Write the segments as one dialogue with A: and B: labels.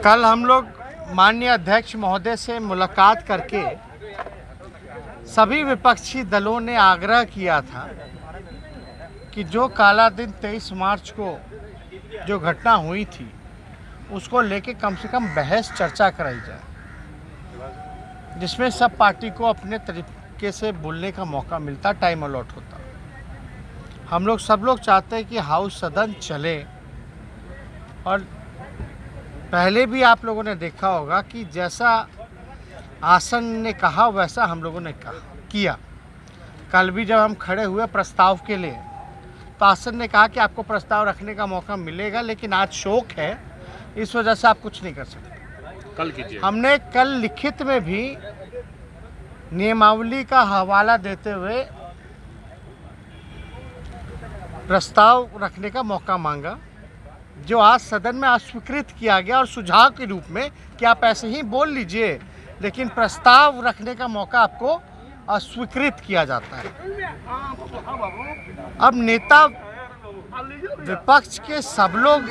A: कल हम लोग माननीय अध्यक्ष महोदय से मुलाकात करके सभी विपक्षी दलों ने आग्रह किया था कि जो काला दिन 23 मार्च को जो घटना हुई थी उसको लेके कम से कम बहस चर्चा कराई जाए, जिसमें सब पार्टी को अपने तरीके से बोलने का मौका मिलता, टाइम अलॉट होता। हम लोग सब लोग चाहते हैं कि हाउस सदन चले, और पहले भी आप लोगों ने देखा होगा कि जैसा आसन ने कहा वैसा हम लोगों ने किया। कल भी जब हम खड़े हुए प्रस्ताव के लिए तो आसन ने कहा कि आपको प्रस्ताव रखने का मौका मिलेगा, लेकिन आज शोक है, इस वजह से आप कुछ नहीं कर सकते।
B: कल कीजिए।
A: हमने कल लिखित में भी नियमावली का हवाला देते हुए प्रस्ताव रखने का मौका मांगा, जो आज सदन में अस्वीकृत किया गया, और सुझाव के रूप में कि आप ऐसे ही बोल लीजिए, लेकिन प्रस्ताव रखने का मौका आपको अस्वीकृत किया जाता है। अब नेता विपक्ष के सब लोग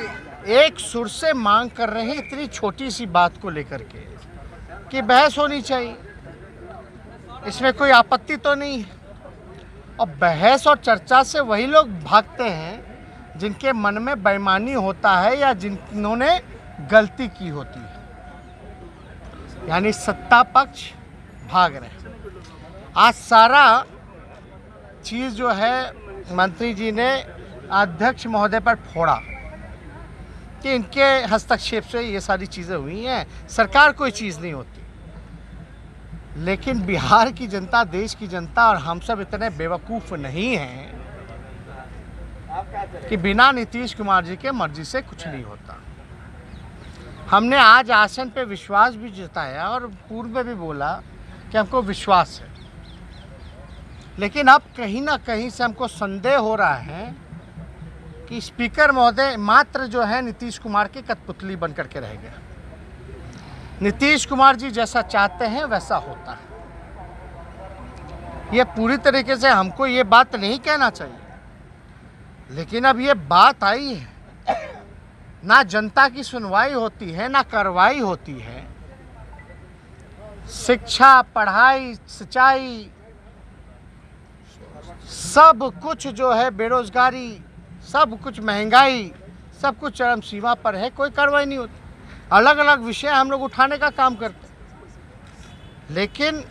A: एक सुर से मांग कर रहे हैं इतनी छोटी सी बात को लेकर के कि बहस होनी चाहिए, इसमें कोई आपत्ति तो नहीं है। और बहस और चर्चा से वही लोग भागते हैं जिनके मन में बेईमानी होता है या जिन्होंने गलती की होती है, यानी सत्ता पक्ष भाग रहे हैं। आज सारा चीज़ जो है मंत्री जी ने अध्यक्ष महोदय पर फोड़ा कि इनके हस्तक्षेप से ये सारी चीज़ें हुई हैं, सरकार कोई चीज़ नहीं होती। लेकिन बिहार की जनता, देश की जनता और हम सब इतने बेवकूफ़ नहीं हैं कि बिना नीतीश कुमार जी के मर्जी से कुछ नहीं होता। हमने आज आसन पे विश्वास भी जताया और पूर्व में भी बोला कि हमको विश्वास है, लेकिन अब कहीं ना कहीं से हमको संदेह हो रहा है कि स्पीकर महोदय मात्र जो है नीतीश कुमार की कठपुतली बन करके रह गया। नीतीश कुमार जी जैसा चाहते हैं वैसा होता है। ये पूरी तरीके से हमको ये बात नहीं कहना चाहिए, लेकिन अब ये बात आई है, ना जनता की सुनवाई होती है ना कार्रवाई होती है। शिक्षा, पढ़ाई, सिंचाई, सब कुछ जो है, बेरोजगारी, सब कुछ, महंगाई, सब कुछ चरम सीमा पर है, कोई कार्रवाई नहीं होती। अलग अलग विषय हम लोग उठाने का काम करते हैं, लेकिन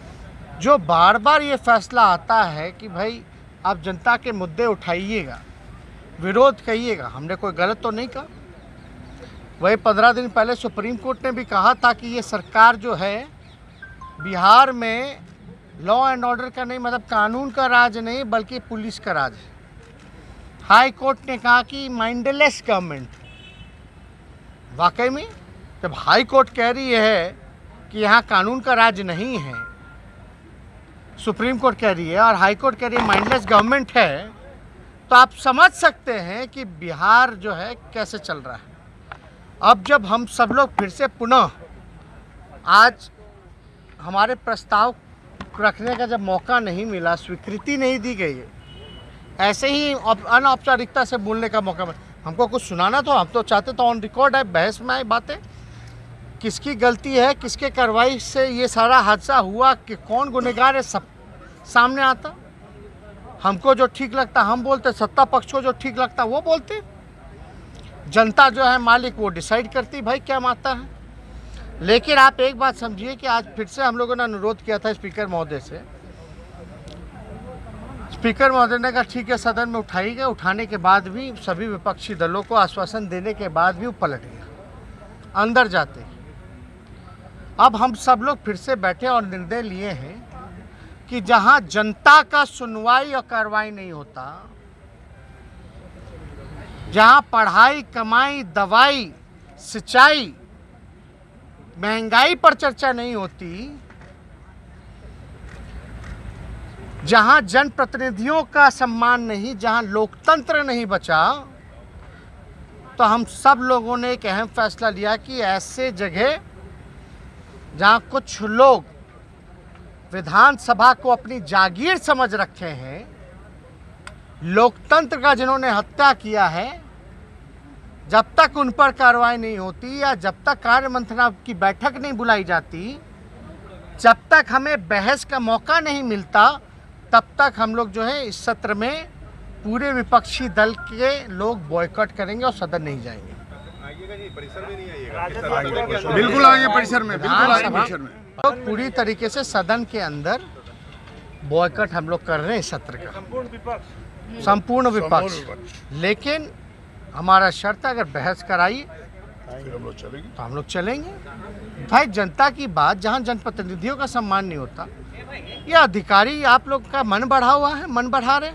A: जो बार बार ये फैसला आता है कि भाई आप जनता के मुद्दे उठाइएगा, विरोध कहिएगा, हमने कोई गलत तो नहीं कहा। वही 15 दिन पहले सुप्रीम कोर्ट ने भी कहा था कि ये सरकार जो है बिहार में लॉ एंड ऑर्डर का नहीं, मतलब कानून का राज नहीं बल्कि पुलिस का राज है। हाई कोर्ट ने कहा कि माइंडलेस गवर्नमेंट। वाकई में जब हाई कोर्ट कह रही है कि यहाँ कानून का राज नहीं है, सुप्रीम कोर्ट कह रही है और हाई कोर्ट कह रही है माइंडलेस गवर्नमेंट है, तो आप समझ सकते हैं कि बिहार जो है कैसे चल रहा है। अब जब हम सब लोग फिर से पुनः आज हमारे प्रस्ताव रखने का जब मौका नहीं मिला, स्वीकृति नहीं दी गई है, ऐसे ही अनौपचारिकता से बोलने का मौका मिला, हमको कुछ सुनाना तो हम तो चाहते तो ऑन रिकॉर्ड है, बहस में आए बातें, किसकी गलती है, किसके कार्रवाई से ये सारा हादसा हुआ, कि कौन गुनहगार है, सब सामने आता। हमको जो ठीक लगता हम बोलते, सत्ता पक्ष को जो ठीक लगता वो बोलते, जनता जो है मालिक वो डिसाइड करती भाई क्या माता है। लेकिन आप एक बात समझिए कि आज फिर से हम लोगों ने अनुरोध किया था स्पीकर महोदय से, स्पीकर महोदय ने कहा ठीक है सदन में उठाई गई, उठाने के बाद भी सभी विपक्षी दलों को आश्वासन देने के बाद भी वो पलट गया अंदर जाते। अब हम सब लोग फिर से बैठे और निर्णय लिए हैं कि जहां जनता का सुनवाई और कार्रवाई नहीं होता, जहां पढ़ाई, कमाई, दवाई, सिंचाई, महंगाई पर चर्चा नहीं होती, जहां जनप्रतिनिधियों का सम्मान नहीं, जहां लोकतंत्र नहीं बचा, तो हम सब लोगों ने एक अहम फैसला लिया कि ऐसे जगह जहां कुछ लोग विधानसभा को अपनी जागीर समझ रखे हैं, लोकतंत्र का जिन्होंने हत्या किया है, जब तक उन पर कार्रवाई नहीं होती या जब तक कार्य मंत्रणा की बैठक नहीं बुलाई जाती, जब तक हमें बहस का मौका नहीं मिलता, तब तक हम लोग जो है इस सत्र में पूरे विपक्षी दल के लोग बॉयकॉट करेंगे और सदन नहीं जाएंगे।
B: परिसर में नहीं आइएगा?
C: बिल्कुल आएंगे परिसर में, बिल्कुल आएंगे परिसर में।
A: तो पूरी तरीके से सदन के अंदर बॉयकॉट हम लोग कर रहे हैं सत्र का, संपूर्ण विपक्ष। लेकिन हमारा शर्त है, अगर बहस कराई तो हम लोग चलेंगे। भाई जनता की बात, जहां जनप्रतिनिधियों का सम्मान नहीं होता, ये अधिकारी आप लोग का मन बढ़ा हुआ है, मन बढ़ा रहे।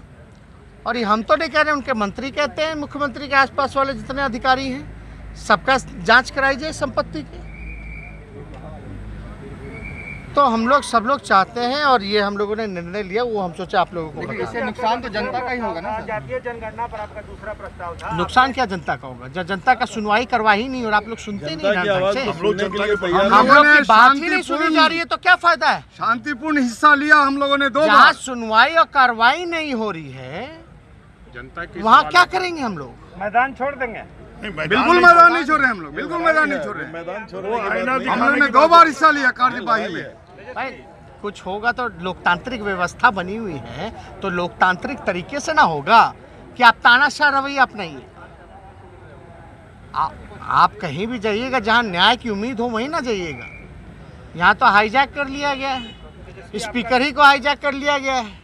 A: और ये हम तो नहीं कह रहे, उनके मंत्री कहते हैं, मुख्यमंत्री के आसपास वाले जितने अधिकारी हैं सबका जांच कराई जाए संपत्ति की। तो हम लोग सब लोग चाहते हैं और ये हम लोगों ने निर्णय लिया, वो हम सोचे आप लोगों को बताएं।
C: इससे नुकसान तो जनता का ही होगा ना।
D: जातीय जनगणना पर आपका दूसरा प्रस्ताव था।
A: नुकसान क्या जनता का होगा जब जनता का सुनवाई करवा ही नहीं और आप लोग सुनते नहीं ना ढंग से।
B: हम लोग जनता के
A: हम लोग की बात ही नहीं सुनी जा रही है तो क्या फायदा है।
C: शांतिपूर्ण हिस्सा लिया हम लोगों ने 2 बार।
A: जहाँ सुनवाई और कार्रवाई नहीं हो रही है
B: जनता की
A: वहाँ क्या करेंगे हम लोग?
D: मैदान छोड़ देंगे।
C: बिल्कुल मैदान नहीं छोड़ रहे हम लोग, बिल्कुल मैदान नहीं छोड़ रहे।
B: मैदान छोड़
C: हम लोगों ने 2 बार हिस्सा लिया कार्यवाही में।
A: भाई कुछ होगा तो लोकतांत्रिक व्यवस्था बनी हुई है, तो लोकतांत्रिक तरीके से ना होगा कि आप तानाशाह रवैया अपनाइए। आप कहीं भी जाइएगा जहां न्याय की उम्मीद हो वहीं ना जाइएगा। यहाँ तो हाईजैक कर लिया गया है, स्पीकर ही को हाईजैक कर लिया गया है।